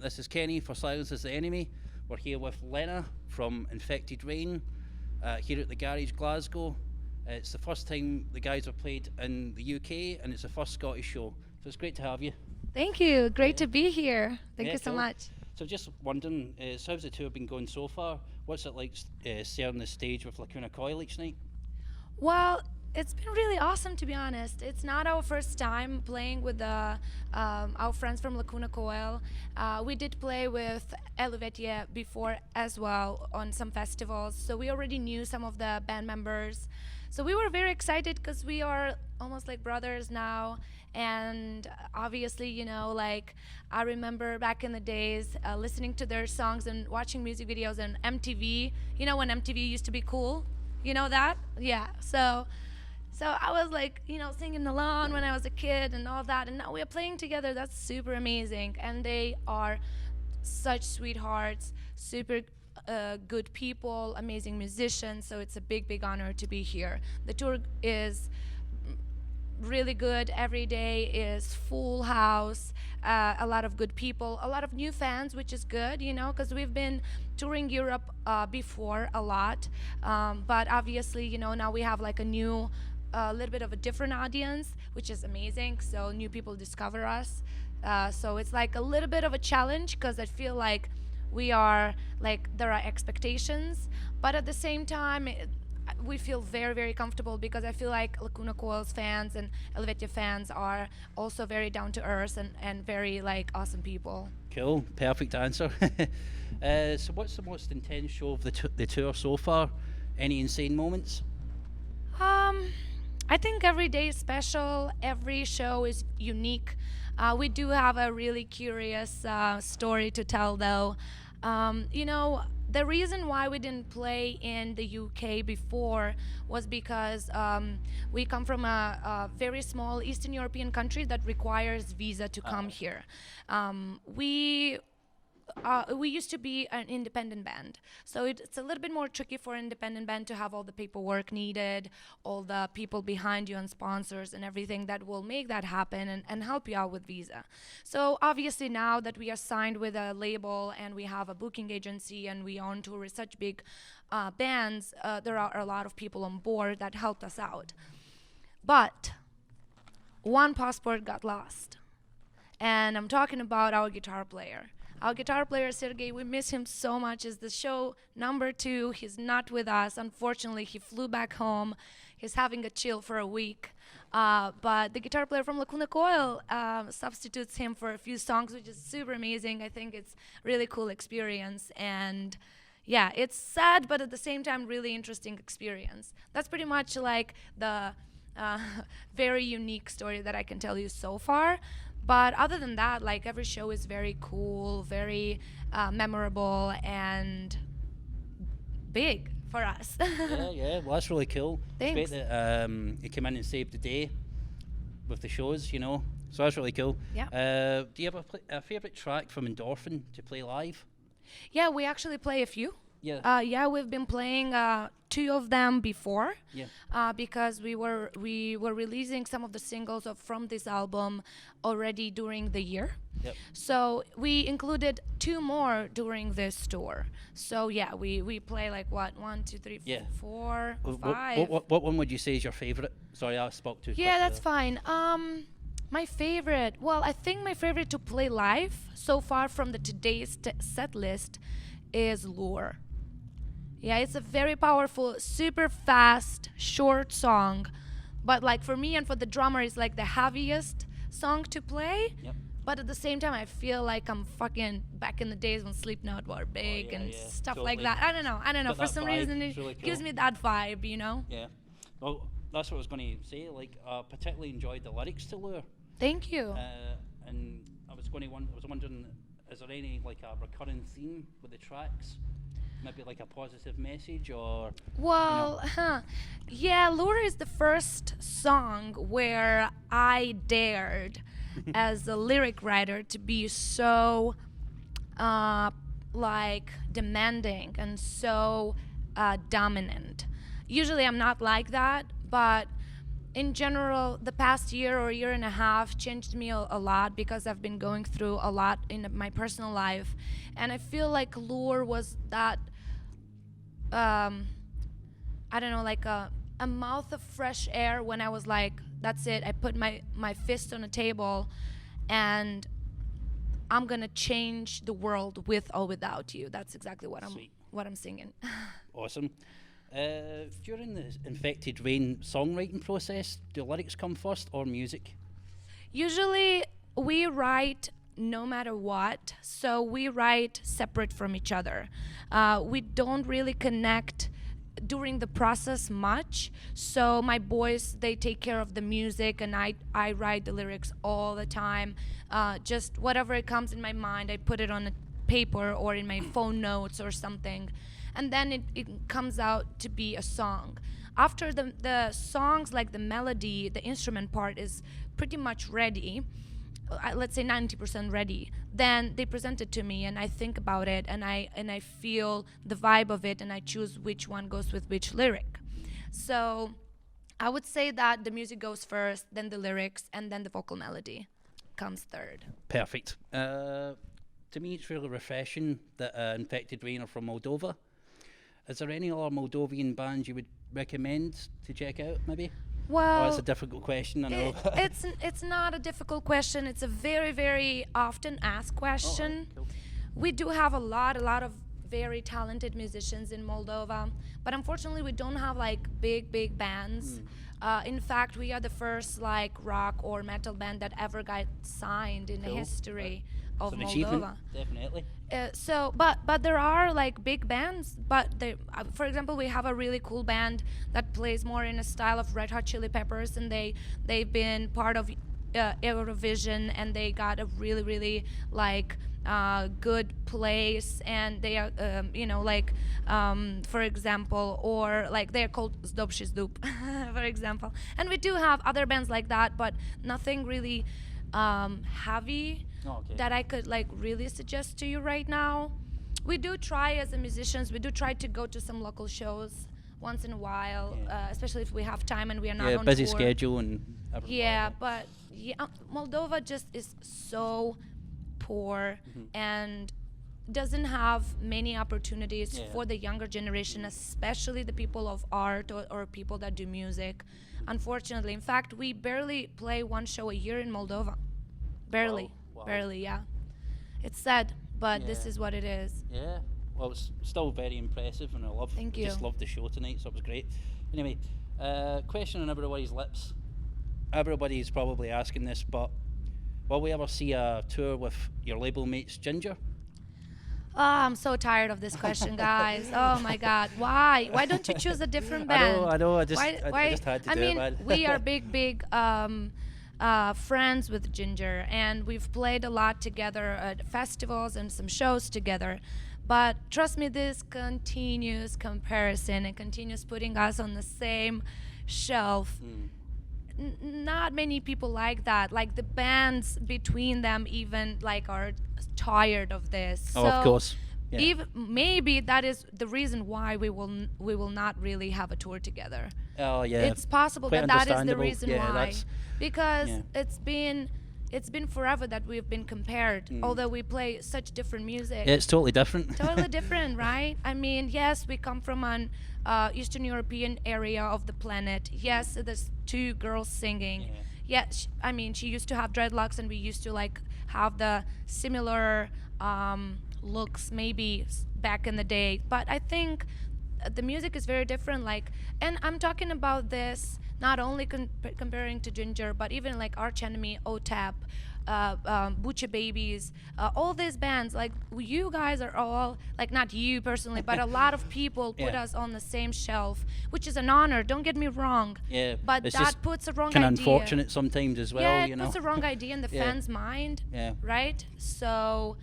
This is Kenny for Silence is the Enemy. We're here with Lena from Infected Rain here at the Garage Glasgow. It's the first time the guys have played in the UK and it's the first Scottish show. So it's great to have you. Thank you. Great to be here. Thank you so cool. much. So just wondering, so how's the tour been going so far? What's it like sharing the stage with Lacuna Coil each night? Well, it's been really awesome, to be honest. It's not our first time playing with our friends from Lacuna Coil. We did play with Helvetia before as well on some festivals, so we already knew some of the band members. So we were very excited because we are almost like brothers now. And obviously, you know, like I remember back in the days listening to their songs and watching music videos on MTV. You know, when MTV used to be cool? You know that? Yeah. So I was like, you know, singing along when I was a kid and all that. And now we're playing together. That's super amazing. And they are such sweethearts, super good people, amazing musicians. So it's a big, big honor to be here. The tour is really good. Every day is full house, a lot of good people, a lot of new fans, which is good, you know, because we've been touring Europe before a lot, but obviously, you know, now we have like a new, a little bit of a different audience, which is amazing. So new people discover us. So it's like a little bit of a challenge because I feel like we are like there are expectations, but at the same time we feel very, very comfortable because I feel like Lacuna Coil's fans and Helvetia fans are also very down to earth and very like awesome people. Cool, perfect answer. So what's the most intense show of the tour so far? Any insane moments? I think every day is special. Every show is unique. We do have a really curious story to tell, though. You know, the reason why we didn't play in the UK before was because we come from a very small Eastern European country that requires visa to come here. We used to be an independent band, so it's a little bit more tricky for an independent band to have all the paperwork needed, all the people behind you and sponsors and everything that will make that happen and help you out with visa. So obviously now that we are signed with a label and we have a booking agency and we on tour with such big bands, there are a lot of people on board that helped us out. But one passport got lost, and I'm talking about our guitar player. Our guitar player, Sergey, we miss him so much. It's the show number 2. He's not with us. Unfortunately, he flew back home. He's having a chill for a week. But the guitar player from Lacuna Coil substitutes him for a few songs, which is super amazing. I think it's really cool experience. And yeah, it's sad, but at the same time, really interesting experience. That's pretty much like the very unique story that I can tell you so far. But other than that, like every show is very cool, very memorable, and big for us. Yeah, well that's really cool. Thanks. It's great that you came in and saved the day with the shows, you know, so that's really cool. Yeah. Do you have a favourite track from Endorphin to play live? Yeah, we actually play a few. Yeah. Yeah, we've been playing 2 of them before. Yeah. Because we were releasing some of the singles from this album already during the year. Yep. So we included 2 more during this tour. So yeah, we play like what 1, 2, 3, Yeah. 4, What 5. what one would you say is your favourite? Sorry, I spoke too quick Yeah, that's there. fine. My favorite. Well, I think my favorite to play live so far from the today's set list is Lure. Yeah, it's a very powerful, super fast, short song. But like for me and for the drummer, it's like the heaviest song to play. Yep. But at the same time, I feel like I'm fucking back in the days when Slipknot were big yeah, and yeah, stuff totally. like that. I don't know. Got For that some vibe, reason, it's it really gives cool. me that vibe, you know? Yeah. Well, that's what I was going to say. Like, particularly enjoyed the lyrics to Lure. Thank you. And I was wondering, is there any like a recurring theme with the tracks? Maybe like a positive message or. Well, yeah, Lure is the first song where I dared, as a lyric writer, to be so, like, demanding and so dominant. Usually I'm not like that, but in general, the past year or year and a half changed me a lot because I've been going through a lot in my personal life, and I feel like Lure was that, I don't know, like a mouth of fresh air when I was like, that's it. I put my fist on a table, and I'm gonna change the world with or without you. That's exactly Sweet. what I'm singing. Awesome. During the Infected Rain songwriting process, do lyrics come first or music? Usually we write no matter what, so we write separate from each other. We don't really connect during the process much, so my boys, they take care of the music, and I write the lyrics all the time. Just whatever it comes in my mind, I put it on a paper or in my phone notes or something, and then it comes out to be a song. After the songs, like the melody, the instrument part is pretty much ready, let's say 90% ready, then they present it to me, and I think about it, and I feel the vibe of it, and I choose which one goes with which lyric. So I would say that the music goes first, then the lyrics, and then the vocal melody comes third. Perfect. To me, it's really refreshing that Infected Rain are from Moldova. Is there any other Moldovan bands you would recommend to check out, maybe? Well, That's a difficult question, I know. it's not a difficult question. It's a very, very often asked question. Cool. We do have a lot of very talented musicians in Moldova, but unfortunately we don't have like big bands. In fact, we are the first like rock or metal band that ever got signed in the Cool. history It's of an achievement, Moldova. definitely. But there are like big bands. But for example, we have a really cool band that plays more in a style of Red Hot Chili Peppers, and they've been part of Eurovision, and they got a really like good place, and they are for example, or like they're called Zdobshi Zdup, for example. And we do have other bands like that, but nothing really heavy that I could like really suggest to you right now. We do try as a musicians, we do try to go to some local shows once in a while, especially if we have time and we are not on busy tour. schedule and everything. Yeah, but Moldova just is so poor and doesn't have many opportunities for the younger generation, especially the people of art or people that do music. Unfortunately, in fact, we barely play one show a year in Moldova. Barely. Wow. Barely, yeah. It's sad, but this is what it is. Yeah, well, it's still very impressive, and Thank you. Just loved the show tonight, so it was great. Anyway, question on everybody's lips. Everybody's probably asking this, but will we ever see a tour with your label mates Ginger? Oh, I'm so tired of this question, guys. Oh my God, why? Why don't you choose a different band? I know. I just had to I do mean, it, man. we are big friends with Ginger, and we've played a lot together at festivals and some shows together. But trust me, this continuous comparison and continuous putting us on the same shelf. Not many people like that. Like the bands between them even like are tired of this. Oh, of course. Yeah. Even maybe that is the reason why we will not really have a tour together. Oh yeah. It's possible Quite that is the understandable. reason Yeah, why. that's- Because it's been forever that we've been compared, although we play such different music. Yeah, it's totally different. Totally different, right? I mean, yes, we come from an Eastern European area of the planet. Yes, there's two girls singing. Yes, I mean, she used to have dreadlocks, and we used to like have the similar looks maybe back in the day. But I think the music is very different. Like, and I'm talking about this not only comparing to Ginger, but even like Arch Enemy, OTAP, Bucha Babies, all these bands. Like, you guys are all, like, not you personally, but a lot of people put us on the same shelf, which is an honor, don't get me wrong. Yeah, But it's that just puts a wrong kind idea. of unfortunate sometimes as well, Yeah, you it know. puts a wrong idea in the Yeah. fans' mind, Yeah. right? So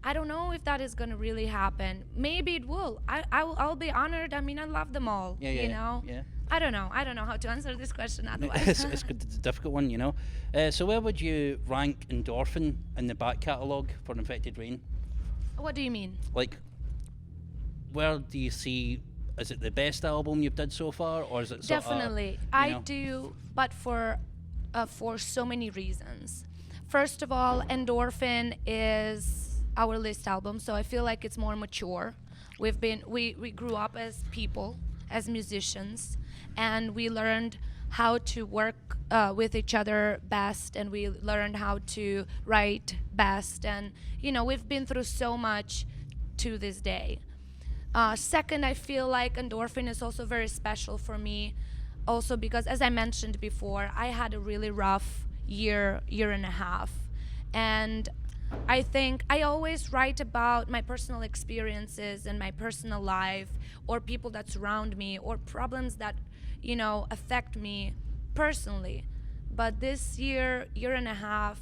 I don't know if that is gonna really happen. Maybe it will. I'll be honored. I mean, I love them all. Yeah, You know. yeah. I don't know. I don't know how to answer this question otherwise. it's a difficult one, you know. So where would you rank Endorphin in the back catalogue for Infected Rain? What do you mean? Like, where do you see is it the best album you've did so far, or is it sort Definitely, of, I do, but for so many reasons. First of all, Endorphin is our list album, so I feel like it's more mature. We grew up as people, as musicians, and we learned how to work with each other best, and we learned how to write best, and we've been through so much to this day. Second, I feel like Endorphin is also very special for me, also because, as I mentioned before, I had a really rough year and a half, and I think I always write about my personal experiences and my personal life, or people that surround me, or problems that affect me personally. But this year and a half,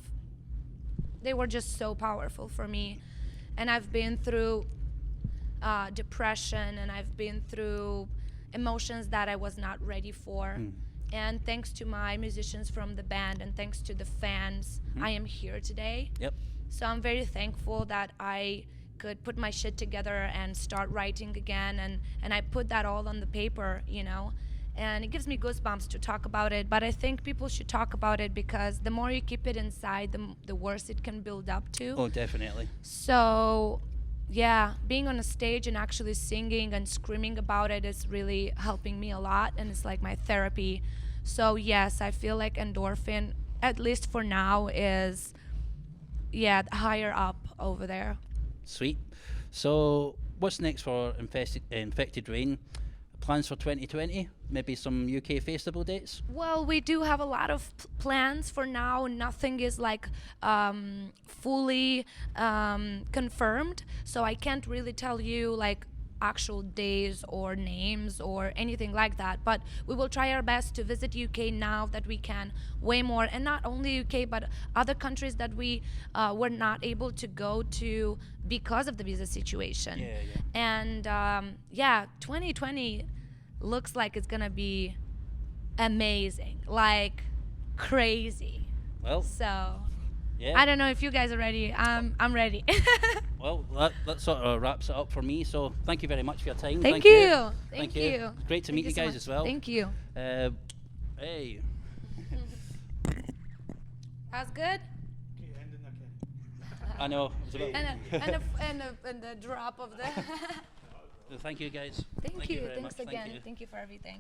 they were just so powerful for me, and I've been through depression, and I've been through emotions that I was not ready for. And thanks to my musicians from the band, and thanks to the fans, I am here today. Yep. So I'm very thankful that I could put my shit together and start writing again, and I put that all on the paper, and it gives me goosebumps to talk about it. But I think people should talk about it, because the more you keep it inside, the worse it can build up to. Oh, definitely. So yeah, being on a stage and actually singing and screaming about it is really helping me a lot, and it's like my therapy. So yes, I feel like Endorphin, at least for now, is higher up over there. Sweet. So what's next for Infected Rain? Plans for 2020? Maybe some UK festival dates? Well, we do have a lot of plans for now. Nothing is like fully confirmed, so I can't really tell you like actual days or names or anything like that. But we will try our best to visit UK now that we can, way more, and not only UK but other countries that we were not able to go to because of the visa situation. And 2020 looks like it's gonna be amazing, like crazy. Well, So yeah. I don't know if you guys are ready. I'm ready. Well, that sort of wraps it up for me. So thank you very much for your time. Thank you. Thank you. It's great to meet you so guys much. as well. Thank you. Hey. That's good. I know. It was a bit And the drop of the. Thank you guys. Thank you. very Thanks much. again. Thank you. Thank you for everything.